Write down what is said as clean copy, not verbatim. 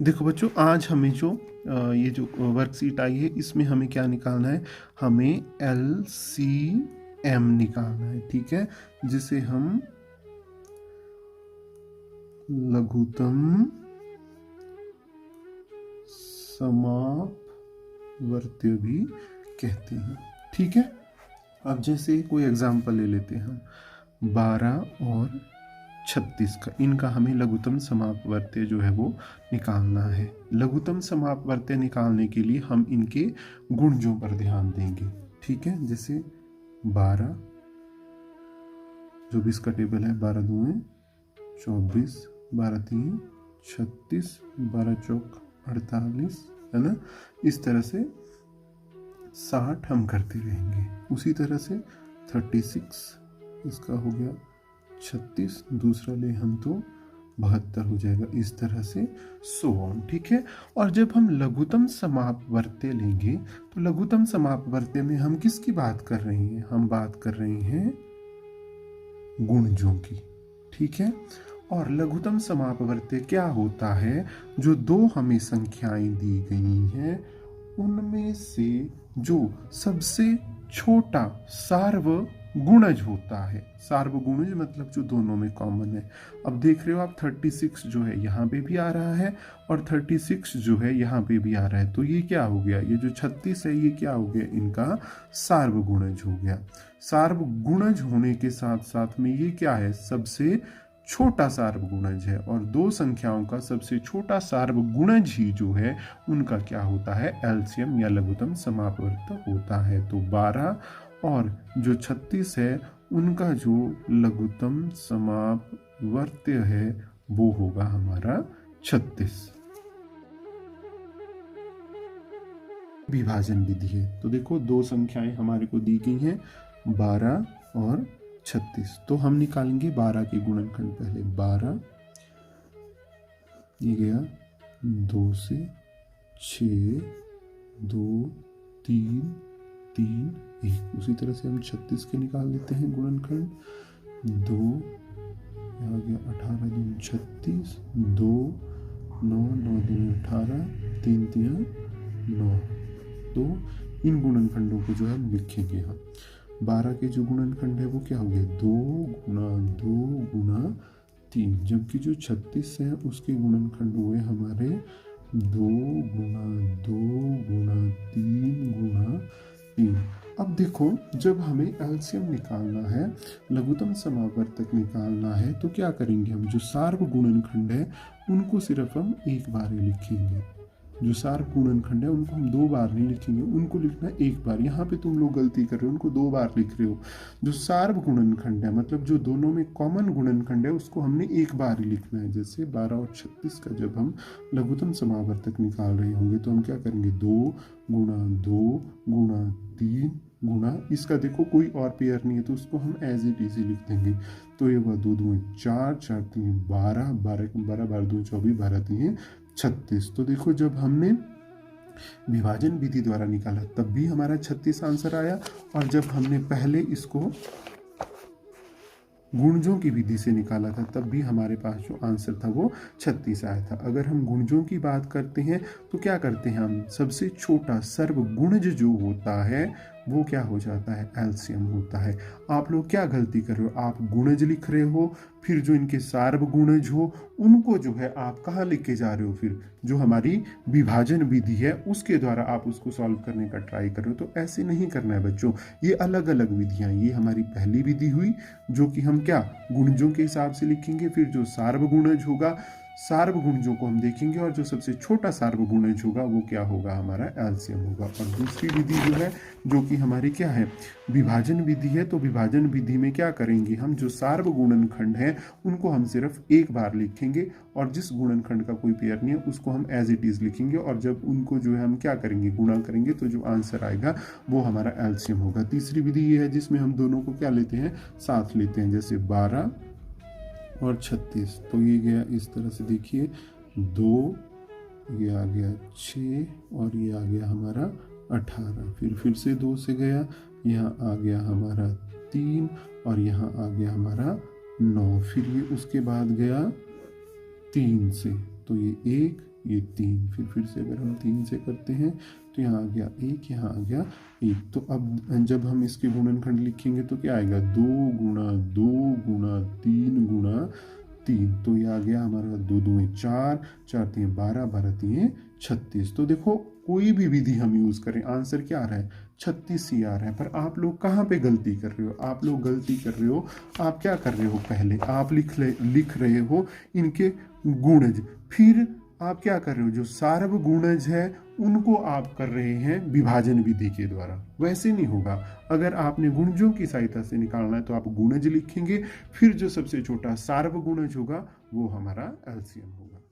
देखो बच्चों, आज हमें जो ये जो वर्कशीट आई है इसमें हमें क्या निकालना है, हमें LCM निकालना है। ठीक है, जिसे हम लघुत्तम समापवर्त्य भी कहते हैं। ठीक है, अब जैसे कोई एग्जांपल ले लेते हैं हम 12 और 36 का, इनका हमें लघुत्तम समापवर्त्य जो है वो निकालना है। लघुत्तम समापवर्त्य निकालने के लिए हम इनके गुणजों पर ध्यान देंगे। ठीक है, जैसे 12 जो भी इसका टेबल है, 12 दूनी 24, 12 तीन 36, 12 चौक 48, है ना। इस तरह से 60 हम करते रहेंगे। उसी तरह से 36 इसका हो गया 36, दूसरा ले हम तो 72 हो जाएगा। इस तरह से सो ऑन। ठीक है, और जब हम लघुत्तम समापवर्त्य लेंगे तो लघुत्तम समापवर्त्य में हम किसकी बात कर रहे हैं, हम बात कर रहे हैं गुणजों की। ठीक है, और लघुत्तम समापवर्त्य क्या होता है, जो दो हमें संख्याएं दी गई हैं उनमें से जो सबसे छोटा सार्वगुणज होता है। सार्वगुणज मतलब जो दोनों में कॉमन है। अब देख रहे हो आप 36 जो है यहाँ पे भी आ रहा है और 36 जो है यहाँ पे भी आ रहा है, तो ये क्या हो गया, ये जो 36 है ये क्या हो गया, इनका सार्वगुणज हो गया। सार्वगुणज होने के साथ साथ में ये क्या है, सबसे छोटा सार्वगुणज है, और दो संख्याओं का सबसे छोटा सार्वगुणज ही जो है उनका क्या होता है, एलसीएम या लघुत्तम समापवर्त्य होता है। तो 12 और जो 36 है उनका जो लघुत्तम समापवर्त्य है वो होगा हमारा 36। विभाजन विधि है, तो देखो दो संख्याएं हमारे को दी गई हैं 12 और 36, तो हम निकालेंगे 12 के गुणनखंड। पहले 12 ये गया 2 से 6, 2 3 3 1। उसी तरह से हम 36 के निकाल लेते हैं गुणनखंड। 2 यहाँ गया 18 दूनी 36, 2 9 9 दूनी 18, 3 3 9। तो इन गुणनखंडों को जो है हम लिखेंगे। हम 12 के जो गुणनखंड है वो क्या हो गया, 2 गुणा 2 गुणा 3, जबकि जो 36 है उसके गुणनखंड हुए हमारे 2 गुणा 2 गुणा 3 गुणा 3। अब देखो, जब हमें एलसीएम निकालना है, लघुत्तम समापवर्तक निकालना है, तो क्या करेंगे हम, जो सार्वगुणनखंड है उनको सिर्फ हम एक बार ही लिखेंगे। जो सार्वगुणनखंड है उनको हम 2 बार नहीं लिखेंगे, उनको लिखना है एक बार। यहाँ पे तुम लोग गलती कर रहे हो, उनको 2 बार लिख रहे हो। जो सार्वगुणनखंड है मतलब जो दोनों में कॉमन गुणनखंड है उसको हमने एक बार ही लिखना है। जैसे 12 और 36 का जब हम लघुत्तम समापवर्तक निकाल रहे होंगे तो हम क्या करेंगे, 2 गुणा 2 गुणा 3 गुणा, इसका देखो कोई और पेयर नहीं है तो उसको हम एज इट इज लिख देंगे। तो ये हुआ 2 2 4 4 3 12 12 12 12 2 24 12 3 36। तो देखो जब हमने विभाजन विधि द्वारा निकाला तब भी हमारा 36 आंसर आया, और जब हमने पहले इसको गुणजों की विधि से निकाला था तब भी हमारे पास जो आंसर था वो 36 आया था। अगर हम गुणजों की बात करते हैं तो क्या करते हैं हम, सबसे छोटा सर्वगुणज जो होता है वो क्या हो जाता है, एलसीएम होता है। आप लोग क्या गलती कर रहे हो, आप गुणज लिख रहे हो, फिर जो इनके सार्वगुणज हो उनको जो है आप कहाँ लिख के जा रहे हो, फिर जो हमारी विभाजन विधि है उसके द्वारा आप उसको सॉल्व करने का ट्राई कर रहे हो। तो ऐसे नहीं करना है बच्चों, ये अलग अलग विधियां। ये हमारी पहली विधि हुई जो कि हम क्या गुणजों के हिसाब से लिखेंगे, फिर जो सार्वगुणज होगा सार्वगुणजों को हम देखेंगे, और जो सबसे छोटा सार्वगुणज होगा वो क्या होगा, हमारा एलसीएम होगा। और दूसरी विधि जो है जो कि हमारी क्या है, विभाजन विधि है। तो विभाजन विधि में क्या करेंगे हम, जो सार्वगुणनखंड है उनको हम सिर्फ एक बार लिखेंगे, और जिस गुणनखंड का कोई पेयर नहीं है उसको हम एज इट इज लिखेंगे, और जब उनको जो है हम क्या करेंगे, गुणा करेंगे, तो जो आंसर आएगा वो हमारा एलसीएम होगा। तीसरी विधि ये है जिसमें हम दोनों को क्या लेते हैं, साथ लेते हैं। जैसे 12 और 36, तो ये गया इस तरह से, देखिए 2, ये आ गया 6, और ये आ गया हमारा 18। फिर से 2 से गया, यहाँ आ गया हमारा 3, और यहाँ आ गया हमारा 9। फिर ये उसके बाद गया 3 से, तो ये 1 ये 3, फिर से अगर हम 3 से करते हैं तो यहाँ आ गया 1, यहाँ आ गया 1। तो अब जब हम इसके गुणनखंड लिखेंगे तो क्या आएगा, 2 गुणा 2 गुणा 3 गुणा 3। तो ये आ गया हमारा 2 दूनी 4, 4 तीन 12, 12 तीन 36। तो देखो कोई भी विधि हम यूज़ करें आंसर क्या आ रहा है, 36 ही आ रहा है। पर आप लोग कहाँ पे गलती कर रहे हो, आप लोग गलती कर रहे हो, आप क्या कर रहे हो, पहले आप लिख रहे हो इनके गुणज, फिर आप क्या कर रहे हो, जो सार्वगुणज है उनको आप कर रहे हैं विभाजन विधि के द्वारा। वैसे नहीं होगा। अगर आपने गुणजों की सहायता से निकालना है तो आप गुणज लिखेंगे, फिर जो सबसे छोटा सार्वगुणज होगा वो हमारा एलसीएम होगा।